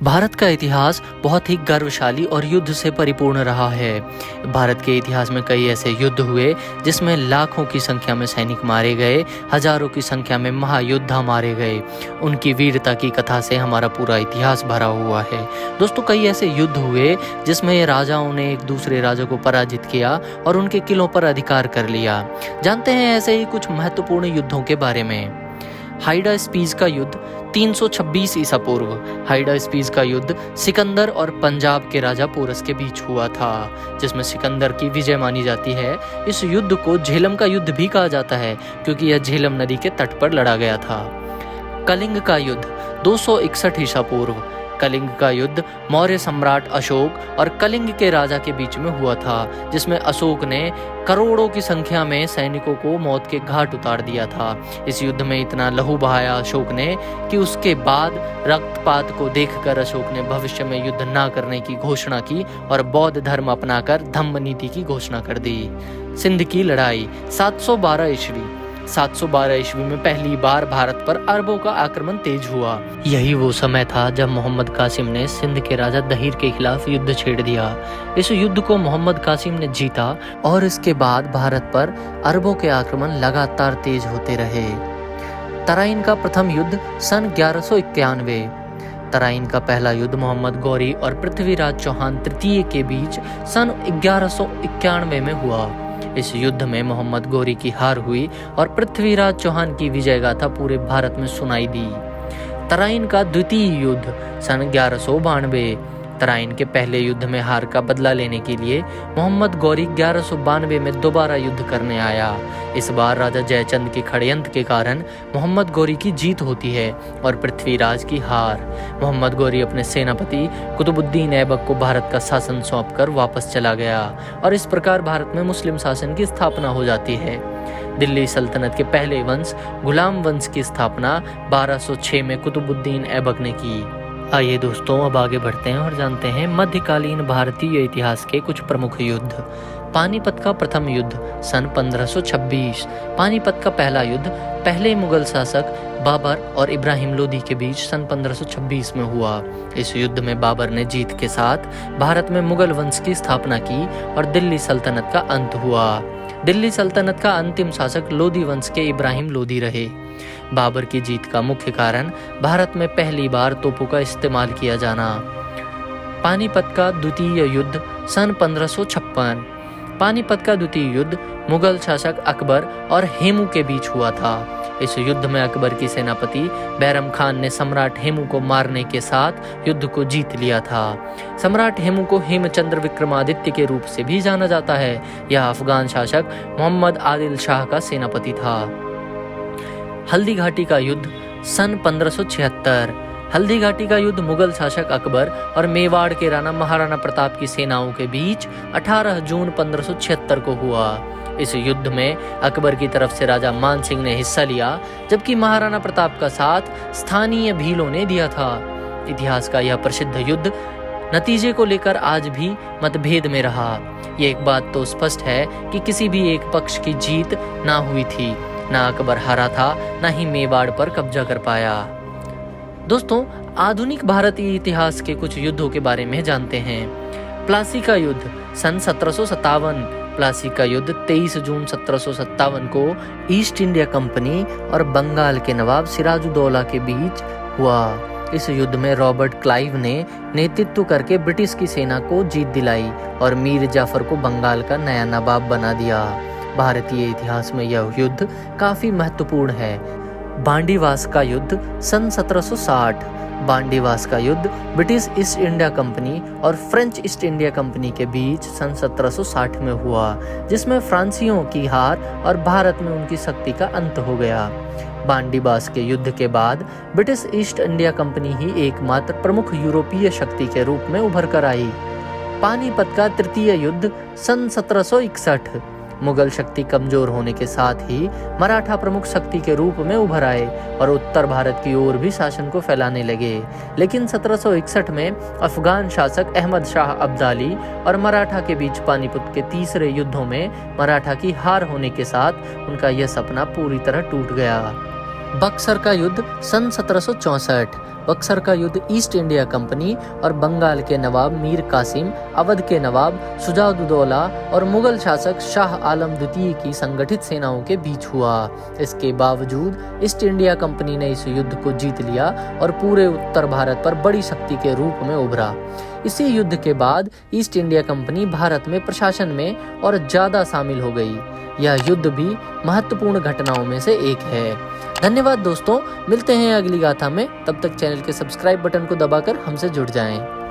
भारत का इतिहास बहुत ही गर्वशाली और युद्ध से परिपूर्ण रहा है। भारत के इतिहास में कई ऐसे युद्ध हुए जिसमें लाखों की संख्या में सैनिक मारे गए, हजारों की संख्या में महायोद्धा मारे गए। उनकी वीरता की कथा से हमारा पूरा इतिहास भरा हुआ है। दोस्तों, कई ऐसे युद्ध हुए जिसमें राजाओं ने एक दूसरे राजा को पराजित किया और उनके किलों पर अधिकार कर लिया। जानते हैं ऐसे ही कुछ महत्वपूर्ण युद्धों के बारे में। हाइडा स्पीस का युद्ध 326 ईसा पूर्व। हाइडा स्पीस का युद्ध सिकंदर और पंजाब के राजा पोरस के बीच हुआ था, जिसमें सिकंदर की विजय मानी जाती है। इस युद्ध को झेलम का युद्ध भी कहा जाता है, क्योंकि यह झेलम नदी के तट पर लड़ा गया था। कलिंग का युद्ध 261 ईसा पूर्व। कलिंग का युद्ध मौर्य सम्राट अशोक और कलिंग के राजा के बीच में हुआ था, जिसमें अशोक ने करोड़ों की संख्या में सैनिकों को मौत के घाट उतार दिया था। इस युद्ध में इतना लहू बहाया अशोक ने कि उसके बाद रक्तपात को देखकर अशोक ने भविष्य में युद्ध न करने की घोषणा की और बौद्ध धर्म अपनाकर धम्म नीति की घोषणा कर दी। सिंध की लड़ाई 712 ईस्वी। 712 ईस्वी में पहली बार भारत पर अरबों का आक्रमण तेज हुआ। यही वो समय था जब मोहम्मद कासिम ने सिंध के राजा दहीर के खिलाफ युद्ध छेड़ दिया। इस युद्ध को मोहम्मद कासिम ने जीता और इसके बाद भारत पर अरबों के आक्रमण लगातार तेज होते रहे। तराइन का प्रथम युद्ध सन 1191। तराइन का पहला युद्ध मोहम्मद गौरी और पृथ्वीराज चौहान तृतीय के बीच सन 1191 में हुआ। इस युद्ध में मोहम्मद गौरी की हार हुई और पृथ्वीराज चौहान की विजय गाथा पूरे भारत में सुनाई दी। तराइन का द्वितीय युद्ध सन 1192। तराइन के पहले युद्ध में हार का बदला लेने के लिए मोहम्मद गौरी 1192 में दोबारा युद्ध करने आया। इस बार राजा जयचंद के षड्यंत्र के कारण मोहम्मद गौरी की जीत होती है और पृथ्वीराज की हार। मोहम्मद गौरी अपने सेनापति कुतुबुद्दीन ऐबक को भारत का शासन सौंपकर वापस चला गया और इस प्रकार भारत में मुस्लिम शासन की स्थापना हो जाती है। दिल्ली सल्तनत के पहले वंश गुलाम वंश की स्थापना 1206 में कुतुबुद्दीन ऐबक ने की। आइए दोस्तों, अब आगे बढ़ते हैं और जानते हैं मध्यकालीन भारतीय इतिहास के कुछ प्रमुख युद्ध। पानीपत का प्रथम युद्ध सन 1526। पानीपत का पहला युद्ध पहले मुगल शासक बाबर और इब्राहिम लोदी के बीच सन 1526 में हुआ। इस युद्ध में बाबर ने जीत के साथ भारत में मुगल वंश की स्थापना की और दिल्ली सल्तनत का अंत हुआ। दिल्ली सल्तनत का अंतिम शासक लोदी वंश के इब्राहिम लोदी रहे। बाबर की जीत का मुख्य कारण भारत में पहली बार तोपों का इस्तेमाल किया जाना। पानीपत का द्वितीय युद्ध सन 1556। पानीपत का द्वितीय युद्ध मुगल शासक अकबर और हेमू के बीच हुआ था। इस युद्ध में अकबर की सेनापति बैरम खान ने सम्राट हेमू को मारने के साथ युद्ध को जीत लिया था। सम्राट हेमू को हेमचंद्र विक्रमादित्य के रूप से भी जाना जाता है। यह अफगान शासक मोहम्मद आदिल शाह का सेनापति था। हल्दी घाटी का युद्ध सन 1576। हल्दी घाटी का युद्ध मुगल शासक अकबर और मेवाड़ के राणा महाराणा प्रताप की सेनाओं के बीच 18 जून 1576 को हुआ। इस युद्ध में अकबर की तरफ से राजा मान सिंह ने हिस्सा लिया, जबकि महाराणा प्रताप का साथ स्थानीय भीलों ने दिया था। इतिहास का यह प्रसिद्ध युद्ध नतीजे को लेकर आज भी मतभेद में रहा। ये एक बात तो स्पष्ट है कि किसी भी एक पक्ष की जीत ना हुई थी। ना अकबर हारा था, ना ही मेवाड़ पर कब्जा कर पाया। दोस्तों, आधुनिक भारतीय इतिहास के कुछ युद्धों के बारे में जानते हैं। प्लासी का युद्ध सन 1757। प्लासी का युद्ध 23 जून 1757 को ईस्ट इंडिया कंपनी और बंगाल के नवाब सिराजुद्दौला के बीच हुआ। इस युद्ध में रॉबर्ट क्लाइव ने नेतृत्व करके ब्रिटिश की सेना को जीत दिलाई और मीर जाफर को बंगाल का नया नवाब बना दिया। भारतीय इतिहास में यह युद्ध काफी महत्वपूर्ण है। बांडीवास का युद्ध सन 1760। बांडीवास का युद्ध ब्रिटिश ईस्ट इंडिया कंपनी और फ्रेंच ईस्ट इंडिया कंपनी के बीच सन 1760 में हुआ, जिसमें फ्रांसीसियों की हार और भारत में उनकी शक्ति का अंत हो गया। बांडीवास के युद्ध के बाद ब्रिटिश ईस्ट इंडिया कंपनी ही एकमात्र प्रमुख यूरोपीय शक्ति के रूप में उभर कर आई। पानीपत का तृतीय युद्ध सन 1761। मुगल शक्ति कमजोर होने के साथ ही मराठा प्रमुख शक्ति के रूप में उभर आए और उत्तर भारत की ओर भी शासन को फैलाने लगे। लेकिन 1761 में अफगान शासक अहमद शाह अब्दाली और मराठा के बीच पानीपत के तीसरे युद्धों में मराठा की हार होने के साथ उनका यह सपना पूरी तरह टूट गया। बक्सर का युद्ध सन 1764। बक्सर का युद्ध ईस्ट इंडिया कंपनी और बंगाल के नवाब मीर कासिम, अवध के नवाब शुजाउद्दौला और मुगल शासक शाह आलम द्वितीय की संगठित सेनाओं के बीच हुआ। इसके बावजूद ईस्ट इंडिया कंपनी ने इस युद्ध को जीत लिया और पूरे उत्तर भारत पर बड़ी शक्ति के रूप में उभरा। इसी युद्ध के बाद ईस्ट इंडिया कंपनी भारत में प्रशासन में और ज्यादा शामिल हो गई। यह युद्ध भी महत्वपूर्ण घटनाओं में से एक है। धन्यवाद दोस्तों, मिलते हैं अगली गाथा में। तब तक चैनल के सब्सक्राइब बटन को दबाकर हमसे जुड़ जाएं।